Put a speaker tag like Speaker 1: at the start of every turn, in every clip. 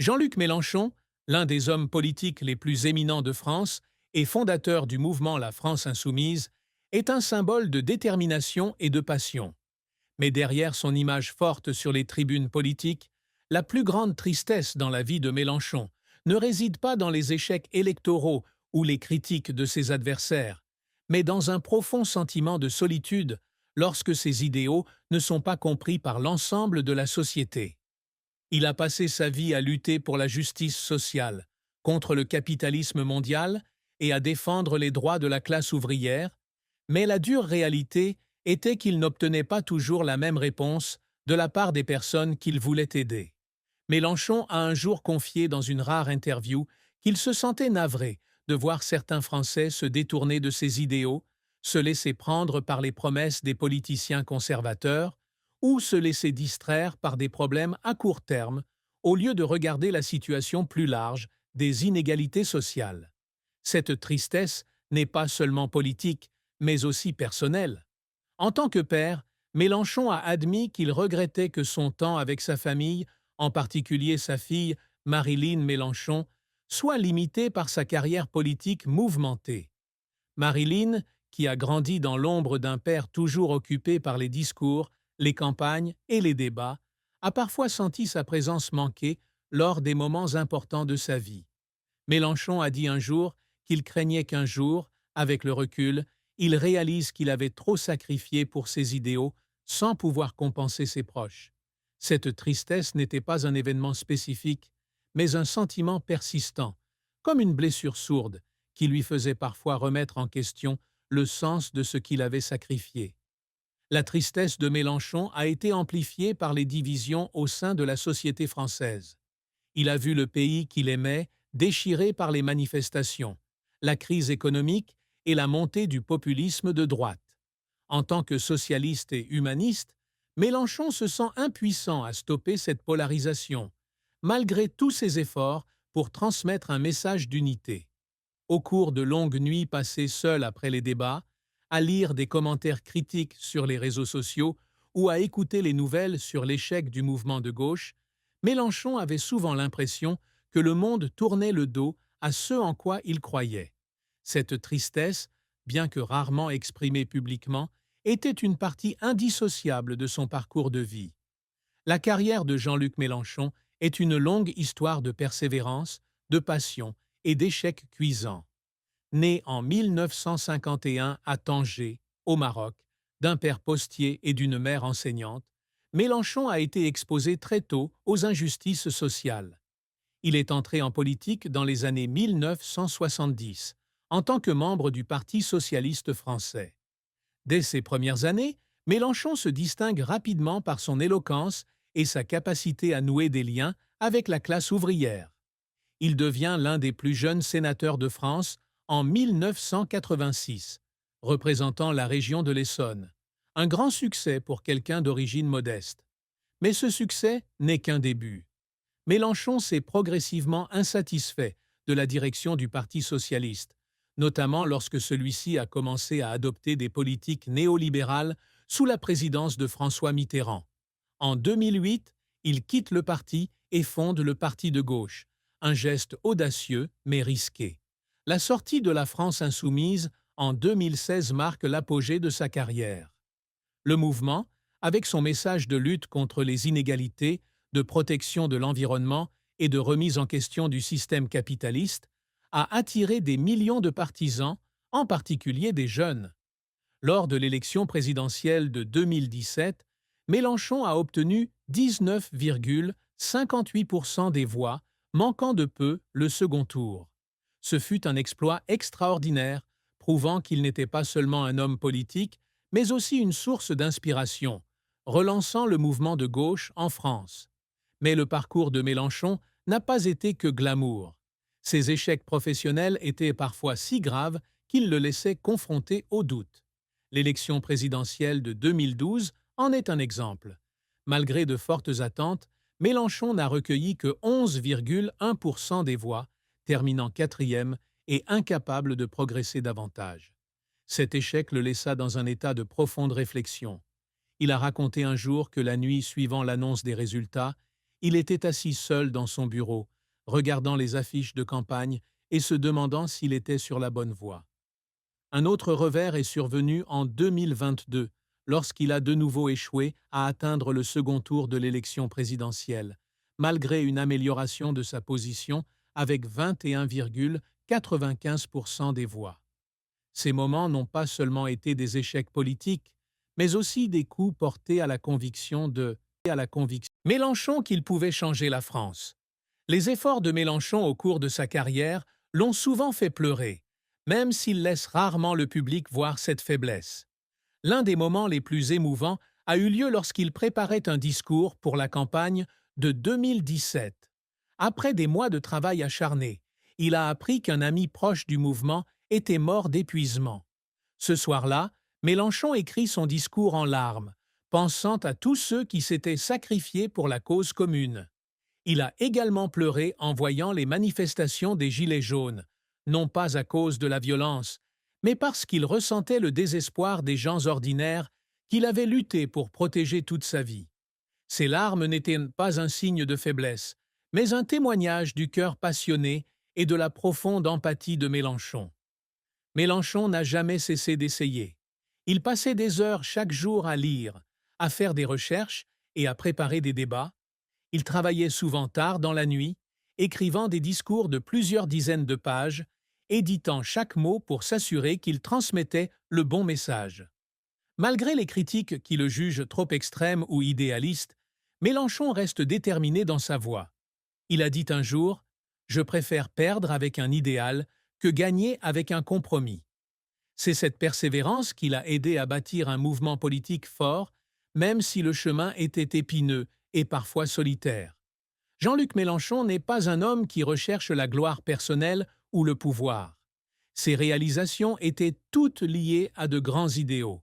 Speaker 1: Jean-Luc Mélenchon, l'un des hommes politiques les plus éminents de France et fondateur du mouvement La France insoumise, est un symbole de détermination et de passion. Mais derrière son image forte sur les tribunes politiques, la plus grande tristesse dans la vie de Mélenchon ne réside pas dans les échecs électoraux ou les critiques de ses adversaires, mais dans un profond sentiment de solitude lorsque ses idéaux ne sont pas compris par l'ensemble de la société. Il a passé sa vie à lutter pour la justice sociale, contre le capitalisme mondial et à défendre les droits de la classe ouvrière, mais la dure réalité était qu'il n'obtenait pas toujours la même réponse de la part des personnes qu'il voulait aider. Mélenchon a un jour confié dans une rare interview qu'il se sentait navré de voir certains Français se détourner de ses idéaux, se laisser prendre par les promesses des politiciens conservateurs ou se laisser distraire par des problèmes à court terme au lieu de regarder la situation plus large des inégalités sociales. Cette tristesse n'est pas seulement politique, mais aussi personnelle. En tant que père, Mélenchon a admis qu'il regrettait que son temps avec sa famille, en particulier sa fille Marilyn Mélenchon, soit limité par sa carrière politique mouvementée. Marilyn, qui a grandi dans l'ombre d'un père toujours occupé par les discours, les campagnes et les débats, a parfois senti sa présence manquer lors des moments importants de sa vie. Mélenchon a dit un jour qu'il craignait qu'un jour, avec le recul, il réalise qu'il avait trop sacrifié pour ses idéaux sans pouvoir compenser ses proches. Cette tristesse n'était pas un événement spécifique, mais un sentiment persistant, comme une blessure sourde qui lui faisait parfois remettre en question le sens de ce qu'il avait sacrifié. La tristesse de Mélenchon a été amplifiée par les divisions au sein de la société française. Il a vu le pays qu'il aimait déchiré par les manifestations, la crise économique et la montée du populisme de droite. En tant que socialiste et humaniste, Mélenchon se sent impuissant à stopper cette polarisation, malgré tous ses efforts pour transmettre un message d'unité. Au cours de longues nuits passées seul après les débats, à lire des commentaires critiques sur les réseaux sociaux ou à écouter les nouvelles sur l'échec du mouvement de gauche, Mélenchon avait souvent l'impression que le monde tournait le dos à ce en quoi il croyait. Cette tristesse, bien que rarement exprimée publiquement, était une partie indissociable de son parcours de vie. La carrière de Jean-Luc Mélenchon est une longue histoire de persévérance, de passion et d'échecs cuisants. Né en 1951 à Tanger, au Maroc, d'un père postier et d'une mère enseignante, Mélenchon a été exposé très tôt aux injustices sociales. Il est entré en politique dans les années 1970, en tant que membre du Parti socialiste français. Dès ses premières années, Mélenchon se distingue rapidement par son éloquence et sa capacité à nouer des liens avec la classe ouvrière. Il devient l'un des plus jeunes sénateurs de France en 1986, représentant la région de l'Essonne. Un grand succès pour quelqu'un d'origine modeste. Mais ce succès n'est qu'un début. Mélenchon s'est progressivement insatisfait de la direction du Parti socialiste, notamment lorsque celui-ci a commencé à adopter des politiques néolibérales sous la présidence de François Mitterrand. En 2008, il quitte le parti et fonde le Parti de gauche, un geste audacieux mais risqué. La sortie de la France insoumise en 2016 marque l'apogée de sa carrière. Le mouvement, avec son message de lutte contre les inégalités, de protection de l'environnement et de remise en question du système capitaliste, a attiré des millions de partisans, en particulier des jeunes. Lors de l'élection présidentielle de 2017, Mélenchon a obtenu 19,58% des voix, manquant de peu le second tour. Ce fut un exploit extraordinaire, prouvant qu'il n'était pas seulement un homme politique, mais aussi une source d'inspiration, relançant le mouvement de gauche en France. Mais le parcours de Mélenchon n'a pas été que glamour. Ses échecs professionnels étaient parfois si graves qu'ils le laissaient confronté au doute. L'élection présidentielle de 2012 en est un exemple. Malgré de fortes attentes, Mélenchon n'a recueilli que 11,1% des voix, terminant quatrième et incapable de progresser davantage. Cet échec le laissa dans un état de profonde réflexion. Il a raconté un jour que la nuit suivant l'annonce des résultats, Il était assis seul dans son bureau, regardant les affiches de campagne et se demandant s'il était sur la bonne voie. Un autre revers est survenu en 2022, lorsqu'il a de nouveau échoué à atteindre le second tour de l'élection présidentielle, malgré une amélioration de sa position avec 21,95% des voix. Ces moments n'ont pas seulement été des échecs politiques, mais aussi des coups portés à la conviction Mélenchon qu'il pouvait changer la France. Les efforts de Mélenchon au cours de sa carrière l'ont souvent fait pleurer, même s'il laisse rarement le public voir cette faiblesse. L'un des moments les plus émouvants a eu lieu lorsqu'il préparait un discours pour la campagne de 2017. Après des mois de travail acharné, il a appris qu'un ami proche du mouvement était mort d'épuisement. Ce soir-là, Mélenchon écrit son discours en larmes, pensant à tous ceux qui s'étaient sacrifiés pour la cause commune. Il a également pleuré en voyant les manifestations des Gilets jaunes, non pas à cause de la violence, mais parce qu'il ressentait le désespoir des gens ordinaires qu'il avait lutté pour protéger toute sa vie. Ses larmes n'étaient pas un signe de faiblesse, mais un témoignage du cœur passionné et de la profonde empathie de Mélenchon. Mélenchon n'a jamais cessé d'essayer. Il passait des heures chaque jour à lire, à faire des recherches et à préparer des débats. Il travaillait souvent tard dans la nuit, écrivant des discours de plusieurs dizaines de pages, éditant chaque mot pour s'assurer qu'il transmettait le bon message. Malgré les critiques qui le jugent trop extrême ou idéaliste, Mélenchon reste déterminé dans sa voie. Il a dit un jour « Je préfère perdre avec un idéal que gagner avec un compromis ». C'est cette persévérance qui l'a aidé à bâtir un mouvement politique fort, même si le chemin était épineux et parfois solitaire. Jean-Luc Mélenchon n'est pas un homme qui recherche la gloire personnelle ou le pouvoir. Ses réalisations étaient toutes liées à de grands idéaux.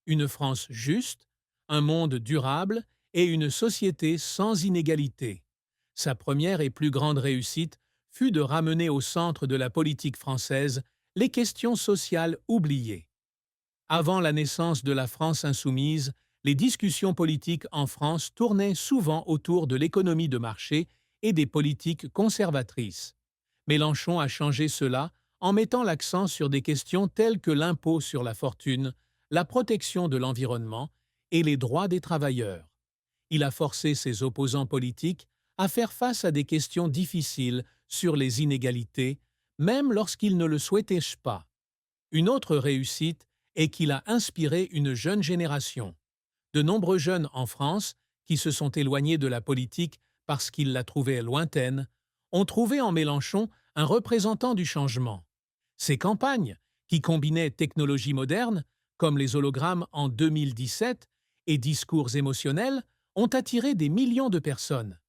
Speaker 1: Une France juste, un monde durable et une société sans inégalité. Sa première et plus grande réussite fut de ramener au centre de la politique française les questions sociales oubliées. Avant la naissance de la France insoumise, les discussions politiques en France tournaient souvent autour de l'économie de marché et des politiques conservatrices. Mélenchon a changé cela en mettant l'accent sur des questions telles que l'impôt sur la fortune, la protection de l'environnement et les droits des travailleurs. Il a forcé ses opposants politiques à faire face à des questions difficiles sur les inégalités, même lorsqu'ils ne le souhaitaient pas. Une autre réussite est qu'il a inspiré une jeune génération. De nombreux jeunes en France, qui se sont éloignés de la politique parce qu'ils la trouvaient lointaine, ont trouvé en Mélenchon un représentant du changement. Ses campagnes, qui combinaient technologies modernes, comme les hologrammes en 2017, et discours émotionnels, ont attiré des millions de personnes.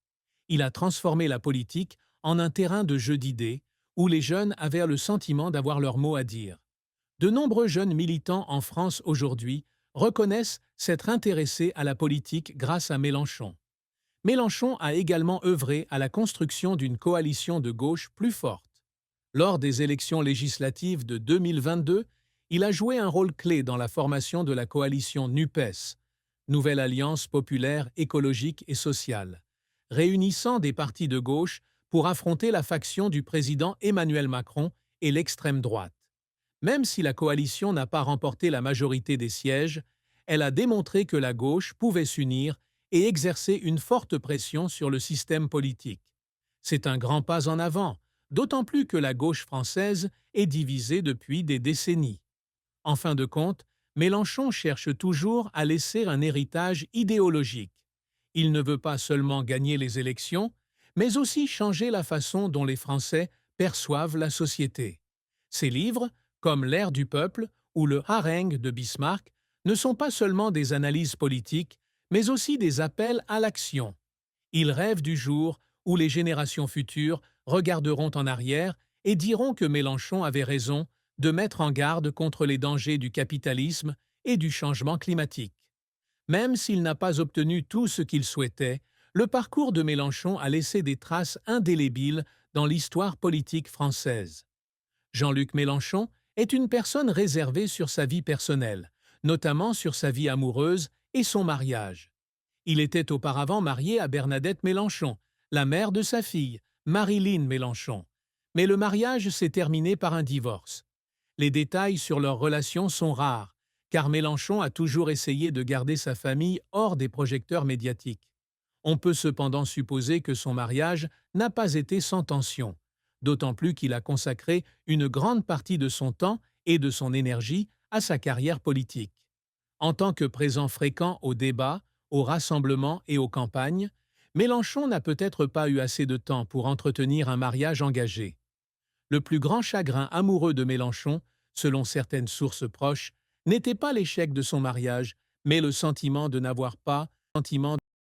Speaker 1: Il a transformé la politique en un terrain de jeu d'idées où les jeunes avaient le sentiment d'avoir leur mot à dire. De nombreux jeunes militants en France aujourd'hui reconnaissent s'être intéressés à la politique grâce à Mélenchon. Mélenchon a également œuvré à la construction d'une coalition de gauche plus forte. Lors des élections législatives de 2022, il a joué un rôle clé dans la formation de la coalition NUPES, Nouvelle Alliance populaire, écologique et sociale, réunissant des partis de gauche pour affronter la faction du président Emmanuel Macron et l'extrême droite. Même si la coalition n'a pas remporté la majorité des sièges, elle a démontré que la gauche pouvait s'unir et exercer une forte pression sur le système politique. C'est un grand pas en avant, d'autant plus que la gauche française est divisée depuis des décennies. En fin de compte, Mélenchon cherche toujours à laisser un héritage idéologique. Il ne veut pas seulement gagner les élections, mais aussi changer la façon dont les Français perçoivent la société. Ses livres, comme L'ère du peuple ou le Harangue de Bismarck, ne sont pas seulement des analyses politiques, mais aussi des appels à l'action. Il rêve du jour où les générations futures regarderont en arrière et diront que Mélenchon avait raison de mettre en garde contre les dangers du capitalisme et du changement climatique. Même s'il n'a pas obtenu tout ce qu'il souhaitait, le parcours de Mélenchon a laissé des traces indélébiles dans l'histoire politique française. Jean-Luc Mélenchon est une personne réservée sur sa vie personnelle, notamment sur sa vie amoureuse et son mariage. Il était auparavant marié à Bernadette Mélenchon, la mère de sa fille, Marilyn Mélenchon. Mais le mariage s'est terminé par un divorce. Les détails sur leur relation sont rares, car Mélenchon a toujours essayé de garder sa famille hors des projecteurs médiatiques. On peut cependant supposer que son mariage n'a pas été sans tension, d'autant plus qu'il a consacré une grande partie de son temps et de son énergie à sa carrière politique. En tant que présent fréquent aux débats, aux rassemblements et aux campagnes, Mélenchon n'a peut-être pas eu assez de temps pour entretenir un mariage engagé. Le plus grand chagrin amoureux de Mélenchon, selon certaines sources proches, n'était pas l'échec de son mariage, mais le sentiment de n'avoir pas sentiment